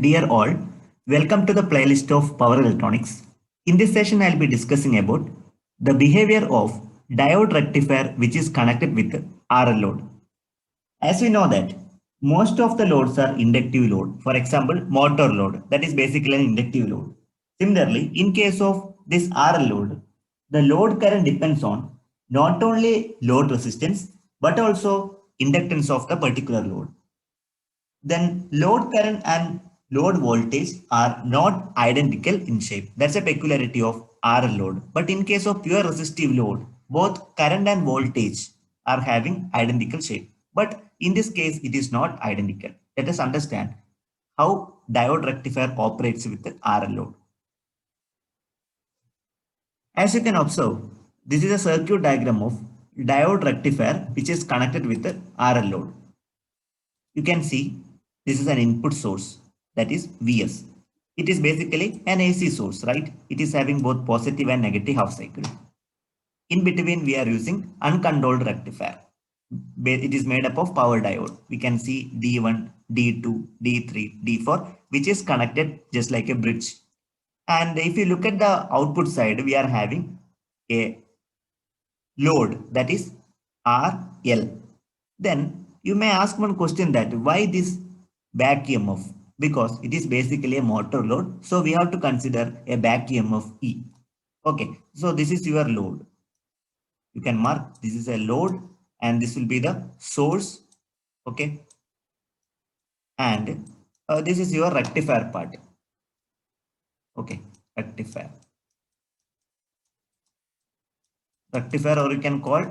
Dear all, welcome to the playlist of Power Electronics. In this session, I'll be discussing about the behavior of diode rectifier which is connected with RL load. As we know that most of the loads are inductive load. For example, motor load, that is basically an inductive load. Similarly, in case of this RL load, the load current depends on not only load resistance but also inductance of the particular load. Then load current and load voltage are not identical in shape. That's a peculiarity of RL load. But in case of pure resistive load, both current and voltage are having identical shape. But in this case, it is not identical. Let us understand how diode rectifier operates with the RL load. As you can observe, this is a circuit diagram of diode rectifier which is connected with the RL load. You can see this is an input source, that is Vs. It is basically an AC source, right? It is having both positive and negative half cycle. In between, we are using uncontrolled rectifier. It is made up of power diode. We can see D1, D2, D3, D4, which is connected just like a bridge. And if you look at the output side, we are having a load, that is RL. Then you may ask one question, that why this back EMF? Because it is basically a motor load. So we have to consider a back EMF E. Okay, so this is your load. You can mark this is a load and this will be the source. Okay, and this is your rectifier part. Okay, rectifier, or you can call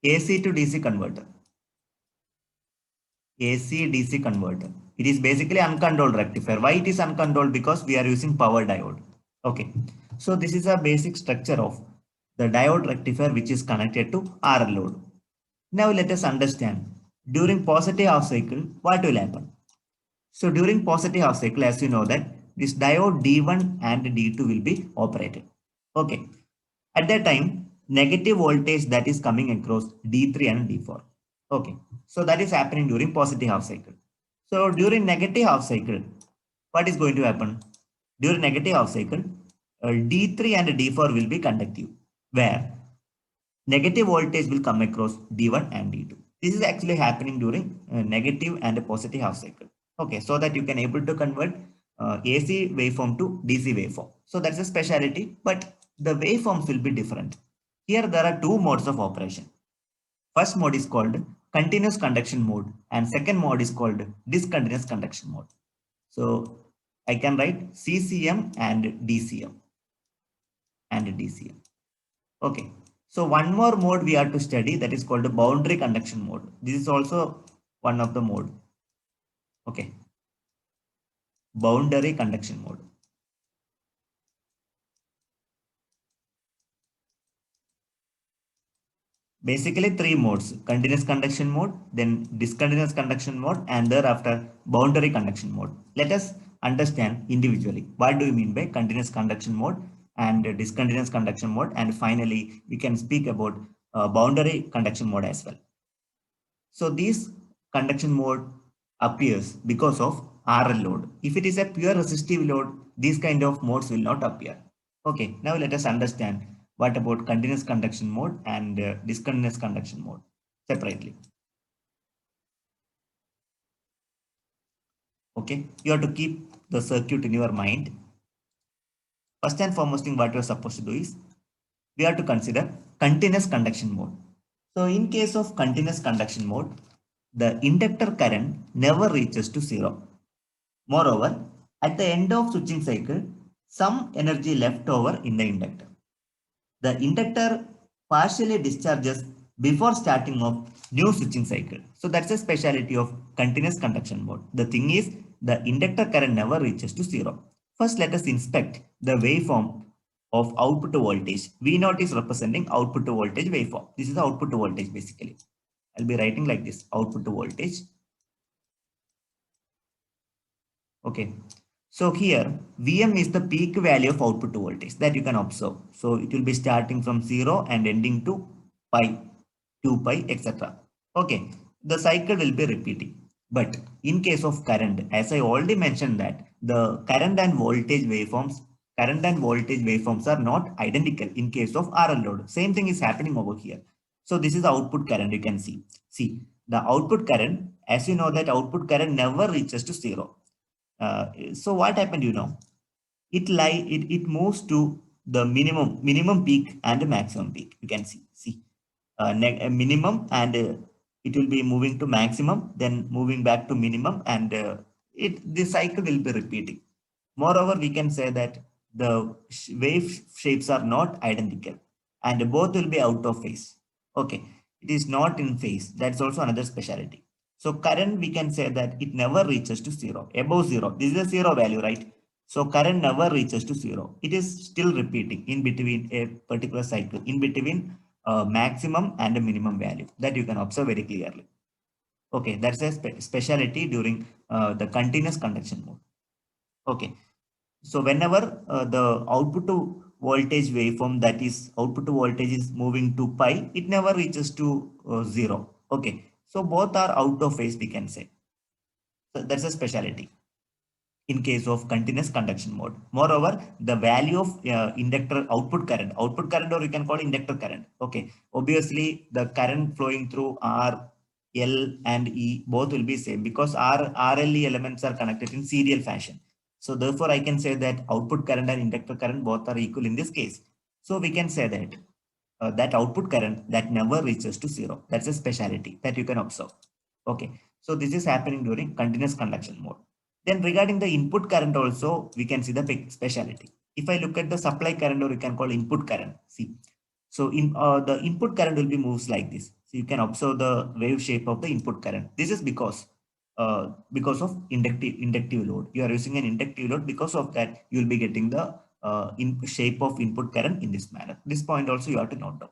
AC to DC converter. AC DC converter. It is basically uncontrolled rectifier. Why it is uncontrolled? Because we are using power diode. Okay, so this is a basic structure of the diode rectifier which is connected to RL load. Now let us understand during positive half cycle what will happen. So during positive half cycle, as you know that this diode D1 and D2 will be operated. Okay, at that time negative voltage that is coming across D3 and D4. Okay, so that is happening during positive half cycle. So during negative half cycle, what is going to happen? During negative half cycle, D3 and D4 will be conductive, where negative voltage will come across D1 and D2. This is actually happening during negative and positive half cycle. Okay, so that you can able to convert AC waveform to DC waveform. So that's a speciality, but the waveforms will be different. Here there are two modes of operation. First mode is called continuous conduction mode and second mode is called discontinuous conduction mode. So I can write CCM and DCM and DCM. Okay. So one more mode we have to study, that is called boundary conduction mode. This is also one of the mode. Okay. Boundary conduction mode. Basically three modes: continuous conduction mode, then discontinuous conduction mode, and thereafter boundary conduction mode. Let us understand individually what do you mean by continuous conduction mode and discontinuous conduction mode, and finally we can speak about boundary conduction mode as well. So this conduction mode appears because of RL load. If it is a pure resistive load, these kind of modes will not appear. Okay, now let us understand what about continuous conduction mode and discontinuous conduction mode separately. Okay, you have to keep the circuit in your mind. First and foremost thing what you are supposed to do is we have to consider continuous conduction mode. So in case of continuous conduction mode, the inductor current never reaches to zero. Moreover, at the end of switching cycle, some energy left over in the inductor. The inductor partially discharges before starting of new switching cycle. So that's a speciality of continuous conduction mode. The thing is, the inductor current never reaches to zero. First, let us inspect the waveform of output to voltage. V0 is representing output to voltage waveform. This is the output to voltage basically. I'll be writing like this: output to voltage. Okay. So here Vm is the peak value of output to voltage that you can observe. So it will be starting from 0 and ending to pi, 2 pi, etc. Okay. The cycle will be repeating. But in case of current, as I already mentioned that the current and voltage waveforms are not identical in case of RL load. Same thing is happening over here. So this is the output current you can see. See, the output current, as you know that output current never reaches to zero. So what happened, it moves to the minimum peak and maximum peak. You can see a minimum, and it will be moving to maximum, then moving back to minimum, and the cycle will be repeating. Moreover, we can say that the wave shapes are not identical and both will be out of phase. Okay, it is not in phase. That's also another specialty. So current, we can say that it never reaches to zero, above zero. This is a zero value, right? So current never reaches to zero. It is still repeating in between a particular cycle, in between maximum and a minimum value, that you can observe very clearly. Okay, that's a specialty during the continuous conduction mode. Okay, so whenever the output to voltage waveform, that is output to voltage, is moving to pi, it never reaches to zero. Okay, so both are out of phase, we can say. So that's a specialty in case of continuous conduction mode. Moreover, the value of inductor output current, or you can call inductor current. Okay, obviously the current flowing through R, L and E both will be same, because RLE elements are connected in serial fashion. So therefore, I can say that output current and inductor current both are equal in this case. So we can say that that output current that never reaches to zero. That's a specialty that you can observe. Okay, so this is happening during continuous conduction mode. Then regarding the input current also, we can see the speciality. If I look at the supply current, or you can call input current, see. So in the input current will be moves like this. So you can observe the wave shape of the input current. This is because of inductive load. You are using an inductive load. Because of that, you will be getting the in shape of input current in this manner. This point also you have to note down.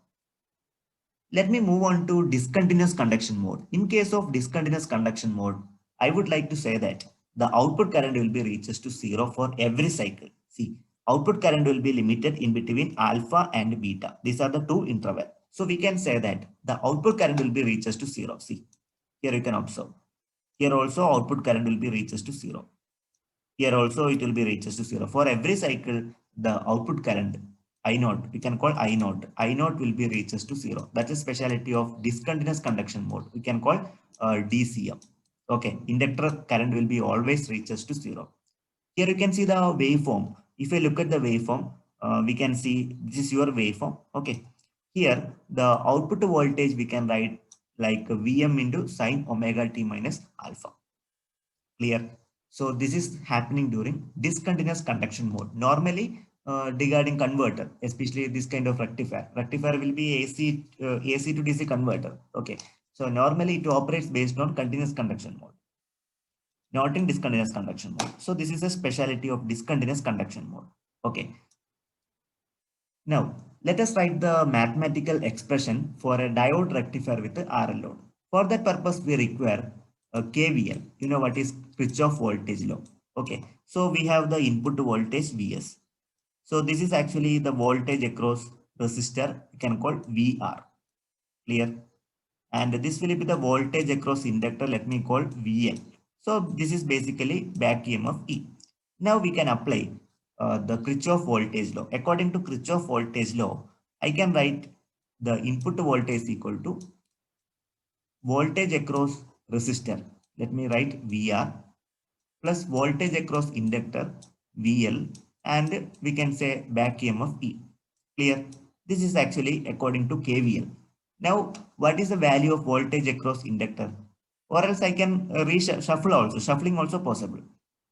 Let me move on to discontinuous conduction mode. In case of discontinuous conduction mode, I would like to say that the output current will be reaches to zero for every cycle. See, output current will be limited in between alpha and beta. These are the two interval. So we can say that the output current will be reaches to zero. See, here you can observe. Here also output current will be reaches to zero. Here also it will be reaches to zero. For every cycle, the output current I naught, we can call I naught. I naught will be reaches to zero. That's a specialty of discontinuous conduction mode. We can call DCM. Okay, inductor current will be always reaches to zero. Here you can see the waveform. If I look at the waveform, we can see this is your waveform. Okay, here the output voltage we can write like Vm into sine omega t minus alpha. Clear? So this is happening during discontinuous conduction mode. Normally, regarding converter, especially this kind of rectifier will be AC to DC converter. Okay, so normally it operates based on continuous conduction mode, not in discontinuous conduction mode. So this is a specialty of discontinuous conduction mode. Okay, now let us write the mathematical expression for a diode rectifier with a RL load. For that purpose, we require a KVL. You know what is Kirchhoff voltage law. Okay, so we have the input voltage Vs. So this is actually the voltage across resistor, you can call VR. Clear? And this will be the voltage across inductor, let me call VL. So this is basically back EMF E. Now we can apply the Kirchhoff voltage law. According to Kirchhoff voltage law, I can write the input voltage equal to voltage across resistor. Let me write VR plus voltage across inductor VL, and we can say back EMF E. Clear? This is actually according to KVL. Now, what is the value of voltage across inductor? Or else I can reshuffle also. Shuffling also possible.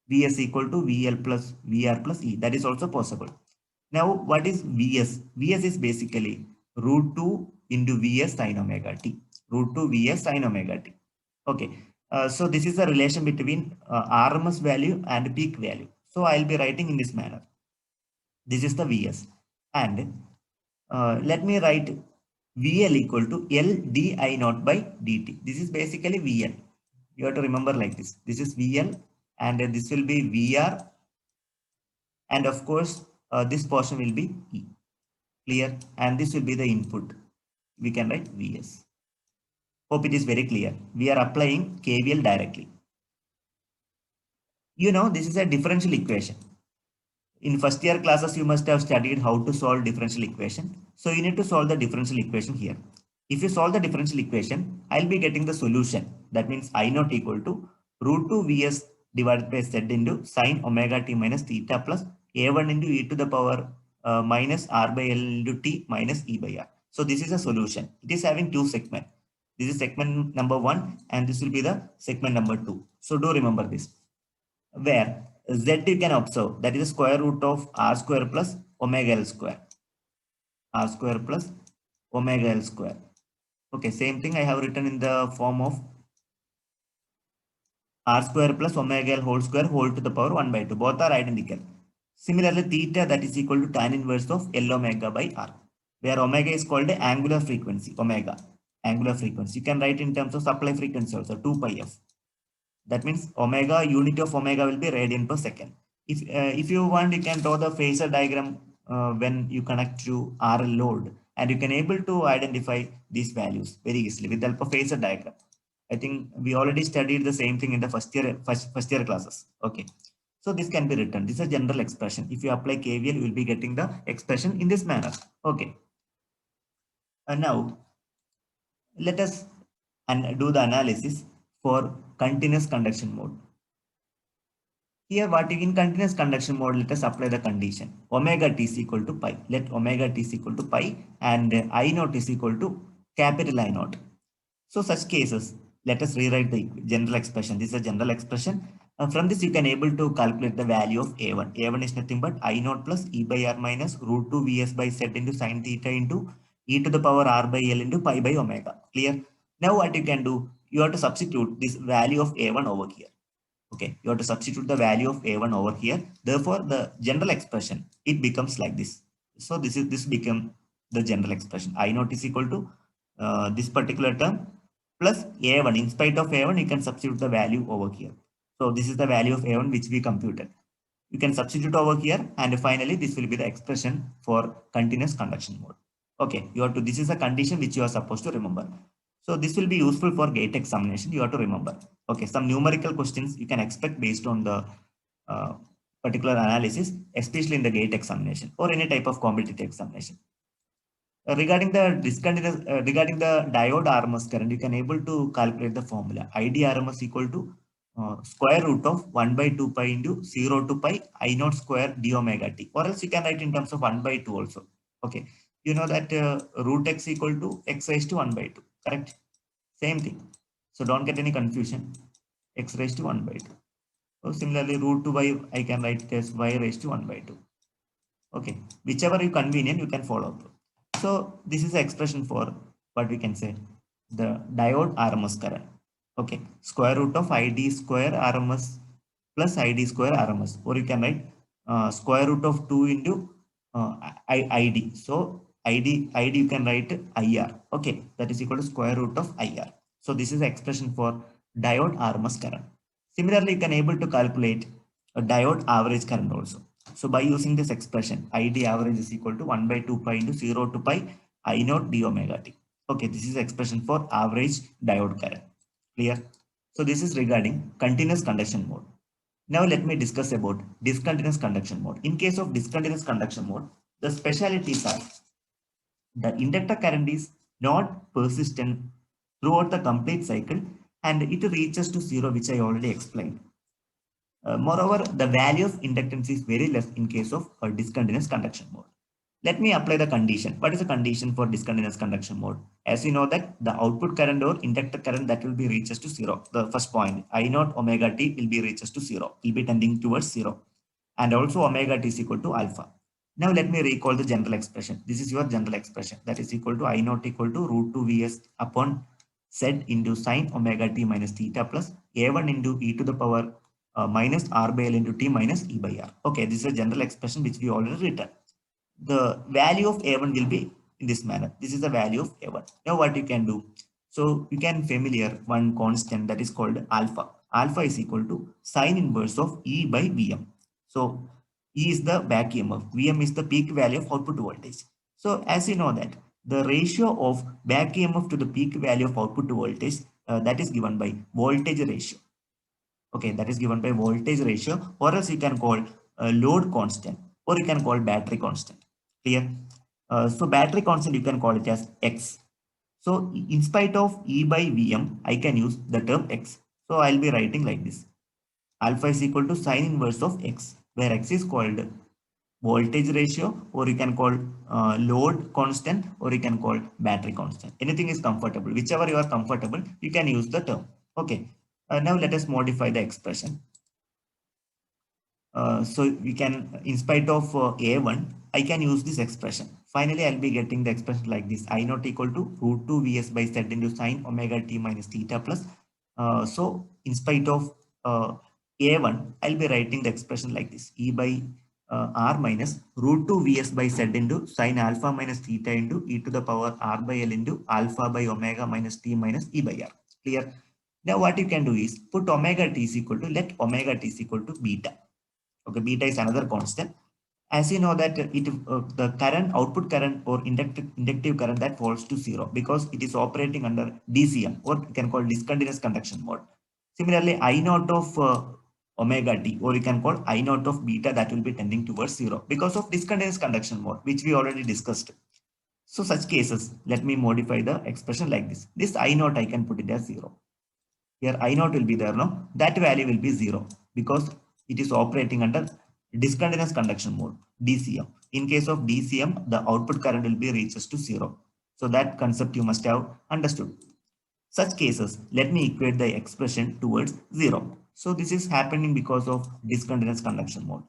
Vs equal to VL plus VR plus E. That is also possible. Now, what is Vs? Vs is basically root 2 into Vs sin omega t. Root 2 Vs sin omega t. Okay. So this is the relation between RMS value and peak value. So I'll be writing in this manner. This is the Vs. And let me write VL equal to L d I naught by dt. This is basically VL. You have to remember like this. This is VL and this will be VR. And of course, this portion will be E. Clear? And this will be the input. We can write Vs. Hope it is very clear. We are applying KVL directly. You know, this is a differential equation. In first year classes, you must have studied how to solve differential equation. So you need to solve the differential equation here. If you solve the differential equation, I'll be getting the solution. That means I naught equal to root 2 Vs divided by Z into sine omega t minus theta plus A1 into e to the power minus R by L into t minus E by R. So this is a solution. It is having two segments. This is segment number 1 and this will be the segment number 2. So do remember this, where z you can observe that is the square root of r square plus omega l square, r square plus omega l square. Okay, same thing I have written in the form of r square plus omega l whole to the power 1 by 2. Both are identical. Similarly, theta that is equal to tan inverse of L omega by r, where omega is called a angular frequency, omega, angular frequency. You can write in terms of supply frequency also, 2 pi f. That means omega, unit of omega will be radian per second. If you want, you can draw the phasor diagram when you connect to RL load, and you can able to identify these values very easily with the help of phasor diagram. I think we already studied the same thing in the first year classes. Okay, so this can be written. This is a general expression. If you apply KVL, you will be getting the expression in this manner. Okay, and now let us do the analysis for continuous conduction mode. Here, what in continuous conduction mode, let us apply the condition omega t is equal to pi. Let omega t is equal to pi and I naught is equal to capital I naught. So such cases, let us rewrite the general expression. This is a general expression. From this, you can able to calculate the value of A1. A1 is nothing but I naught plus E by R minus root 2 Vs by Z into sine theta into e to the power R by L into pi by omega. Clear? Now what you can do, you have to substitute this value of A1 over here. Okay, you have to substitute the value of A1 over here. Therefore, the general expression, it becomes like this. So this become the general expression. I naught is equal to this particular term plus A1. In spite of A1, you can substitute the value over here. So this is the value of A1 which we computed. You can substitute over here, and finally this will be the expression for continuous conduction mode. Okay, you have to, this is a condition which you are supposed to remember. So this will be useful for GATE examination. You have to remember. Okay, some numerical questions you can expect based on the uh, particular analysis, especially in the GATE examination or any type of competitive examination. Regarding the diode RMS current, you can able to calculate the formula. ID RMS equal to square root of 1 by 2 pi into 0 to pi I naught square d omega t, or else you can write in terms of 1 by 2 also. Okay, you know that root x equal to x raised to 1 by 2, correct? Same thing. So don't get any confusion. X raised to 1 by 2. So similarly, root 2 by I can write as y raised to 1 by 2. Okay, whichever you convenient, you can follow. So this is the expression for what we can say, the diode RMS current. Okay, square root of ID square RMS plus ID square RMS, or you can write square root of 2 into ID. So ID you can write IR. Okay, that is equal to square root of IR. So this is the expression for diode RMS current. Similarly, you can able to calculate a diode average current also. So by using this expression, ID average is equal to 1 by 2 pi into 0 to pi I naught d omega t. Okay, this is expression for average diode current. Clear? So this is regarding continuous conduction mode. Now let me discuss about discontinuous conduction mode. In case of discontinuous conduction mode, the specialities are the inductor current is not persistent throughout the complete cycle and it reaches to zero, which I already explained. Moreover, the value of inductance is very less in case of a discontinuous conduction mode. Let me apply the condition. What is the condition for discontinuous conduction mode? As you know that the output current or inductor current that will be reaches to zero. The first point, I naught omega t will be reaches to zero, will be tending towards zero. And also omega t is equal to alpha. Now let me recall the general expression. This is your general expression, that is equal to I naught equal to root 2 Vs upon Z into sine omega t minus theta plus A1 into e to the power minus R by L into t minus E by R. Okay, this is a general expression which we already written. The value of A1 will be in this manner. This is the value of A1. Now what you can do? So you can familiar one constant that is called alpha. Alpha is equal to sine inverse of E by Vm. So E is the back EMF. Vm is the peak value of output voltage. So as you know that the ratio of back EMF to the peak value of output voltage that is given by voltage ratio. Okay, that is given by voltage ratio, or else you can call load constant, or you can call battery constant. Clear? So battery constant you can call it as X. So in spite of E by Vm, I can use the term X. So I'll be writing like this. Alpha is equal to sine inverse of X, where X is called voltage ratio, or you can call load constant, or you can call battery constant. Anything is comfortable. Whichever you are comfortable, you can use the term. Okay. Now let us modify the expression. So we can, in spite of A1, I can use this expression. Finally, I'll be getting the expression like this. I naught equal to root 2 Vs by Z into sine omega t minus theta plus. So in spite of A1, I'll be writing the expression like this. E by R minus root 2 Vs by Z into sine alpha minus theta into e to the power R by L into alpha by omega minus t minus E by R. Clear? Now what you can do is put omega t is equal to, let omega t is equal to beta. Okay, beta is another constant. As you know that the current, output current or inductive current, that falls to zero because it is operating under DCM, or you can call discontinuous conduction mode. Similarly, I naught of omega t, or you can call I naught of beta, that will be tending towards zero because of discontinuous conduction mode, which we already discussed. So such cases, let me modify the expression like this. This I naught, I can put it as zero. Here I naught will be there, no? That value will be zero because it is operating under discontinuous conduction mode, DCM. In case of DCM, the output current will be reaches to zero. So that concept you must have understood. Such cases, let me equate the expression towards zero. So this is happening because of discontinuous conduction mode.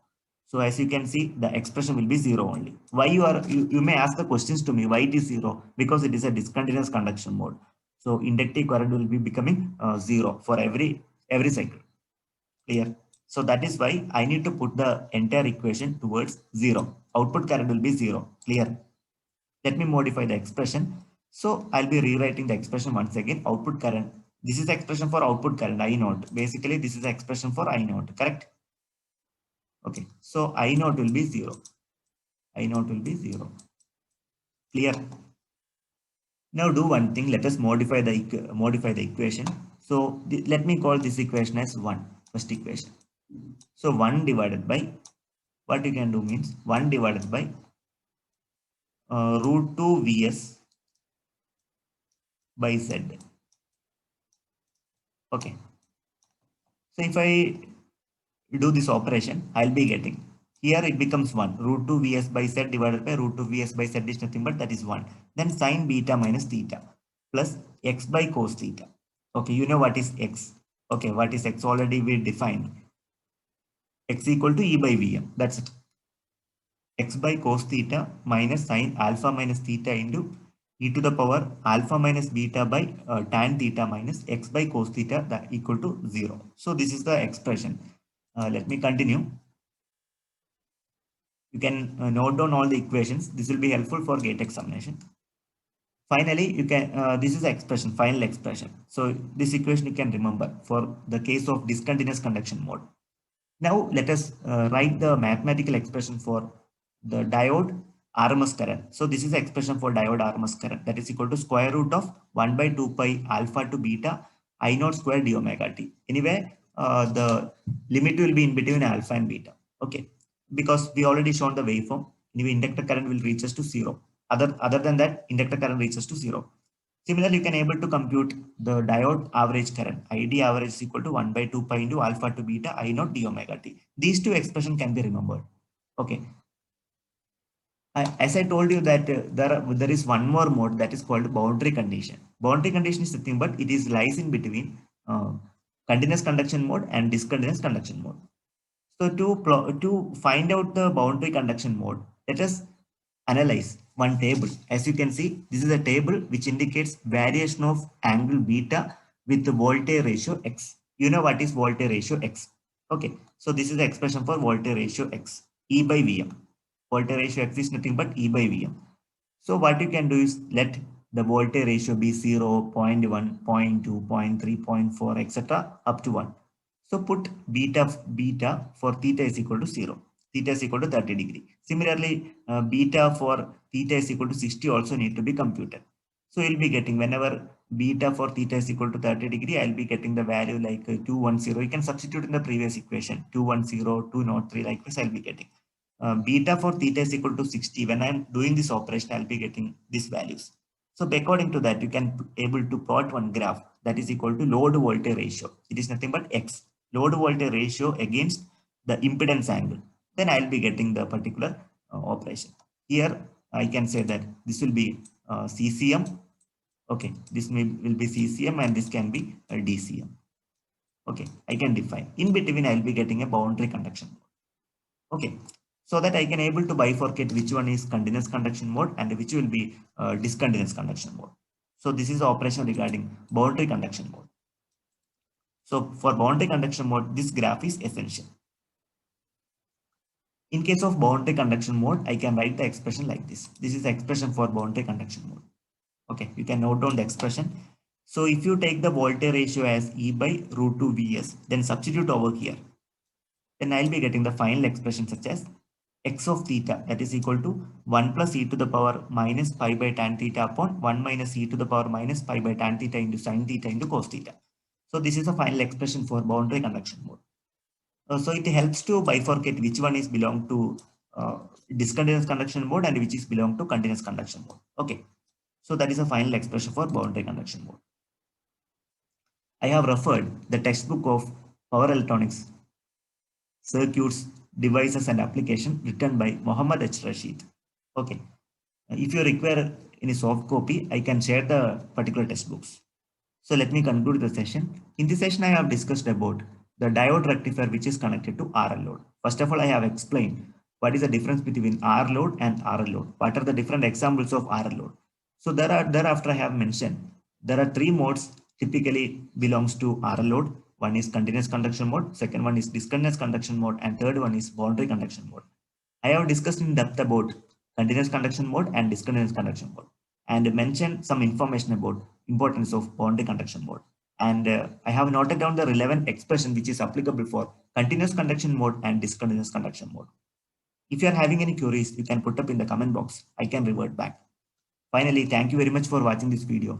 So as you can see, the expression will be zero only. Why you may ask the questions to me, why it is zero? Because it is a discontinuous conduction mode. So inductive current will be becoming zero for every cycle. Clear? So that is why I need to put the entire equation towards zero. Output current will be zero. Clear? Let me modify the expression. So I'll be rewriting the expression once again. Output current. This is the expression for output current, I naught. Basically, this is the expression for I naught, correct? Okay. So I naught will be zero. I naught will be zero. Clear? Now do one thing. Let us modify the equation. So let me call this equation as 1. First equation. So 1 divided by, what you can do means 1 divided by root 2 Vs by Z. Okay. So if I do this operation, I'll be getting, here it becomes 1. Root 2 Vs by Z divided by root 2 Vs by Z is nothing but that is 1. Then sine beta minus theta plus x by cos theta. Okay, you know what is x. Okay, what is x already we defined. X equal to E by Vm. That's it. X by cos theta minus sine alpha minus theta into e to the power alpha minus beta by tan theta minus x by cos theta, that equal to 0. So this is the expression. Let me continue. You can note down all the equations. This will be helpful for gate examination. Finally, you can, this is the expression, final expression. So this equation you can remember for the case of discontinuous conduction mode. Now let us write the mathematical expression for the diode RMS current. So this is the expression for diode RMS current, that is equal to square root of 1 by 2 pi alpha to beta I naught square d omega t. Anyway, the limit will be in between alpha and beta. Okay, because we already shown the waveform. Anyway, inductor current will reach us to 0. Other than that, inductor current reaches to 0. Similarly, you can able to compute the diode average current. ID average is equal to 1 by 2 pi into alpha to beta I naught d omega t. These two expressions can be remembered. Okay. As I told you that there is one more mode, that is called boundary condition. Boundary condition is nothing but it is lies in between continuous conduction mode and discontinuous conduction mode. So to find out the boundary conduction mode, let us analyze one table. As you can see, this is a table which indicates variation of angle beta with the voltage ratio x. You know what is voltage ratio x? Okay, so this is the expression for voltage ratio x, E by Vm. Voltage ratio x is nothing but E by Vm. So what you can do is let the voltage ratio be 0, 0.1, 0.2, 0.3, 0.4, etc. up to 1. So put beta for theta is equal to 0. Theta is equal to 30 degree. Similarly, beta for theta is equal to 60 also need to be computed. So you'll be getting, whenever beta for theta is equal to 30 degree, I'll be getting the value like 210. You can substitute in the previous equation, 210, 203, like this I'll be getting. Beta for theta is equal to 60. When I'm doing this operation, I'll be getting these values. So according to that, you can able to plot one graph that is equal to load voltage ratio. It is nothing but X, load voltage ratio against the impedance angle. Then I'll be getting the particular operation. Here I can say that this will be CCM. Okay, this will be CCM and this can be a DCM. Okay, I can define. In between, I'll be getting a boundary conduction mode. Okay, so that I can able to bifurcate which one is continuous conduction mode and which will be discontinuous conduction mode. So this is the operation regarding boundary conduction mode. So for boundary conduction mode, this graph is essential. In case of boundary conduction mode, I can write the expression like this. This is the expression for boundary conduction mode. Okay, you can note down the expression. So if you take the voltage ratio as E by root 2 Vs, then substitute over here. Then I'll be getting the final expression such as x of theta, that is equal to 1 plus e to the power minus pi by tan theta upon 1 minus e to the power minus pi by tan theta into sin theta into cos theta. So this is the final expression for boundary conduction mode. So it helps to bifurcate which one is belong to discontinuous conduction mode and which is belong to continuous conduction mode. Okay. So that is a final expression for boundary conduction mode. I have referred the textbook of Power Electronics, Circuits, Devices and Application written by Mohammad H. Rashid. Okay. If you require any soft copy, I can share the particular textbooks. So let me conclude the session. In this session, I have discussed about the diode rectifier which is connected to RL load. First of all, I have explained what is the difference between R load and RL load. What are the different examples of RL load? So thereafter I have mentioned there are three modes typically belongs to RL load. One is continuous conduction mode, second one is discontinuous conduction mode, and third one is boundary conduction mode. I have discussed in depth about continuous conduction mode and discontinuous conduction mode and mentioned some information about importance of boundary conduction mode. And I have noted down the relevant expression which is applicable for continuous conduction mode and discontinuous conduction mode. If you are having any queries, you can put up in the comment box. I can revert back. Finally, thank you very much for watching this video.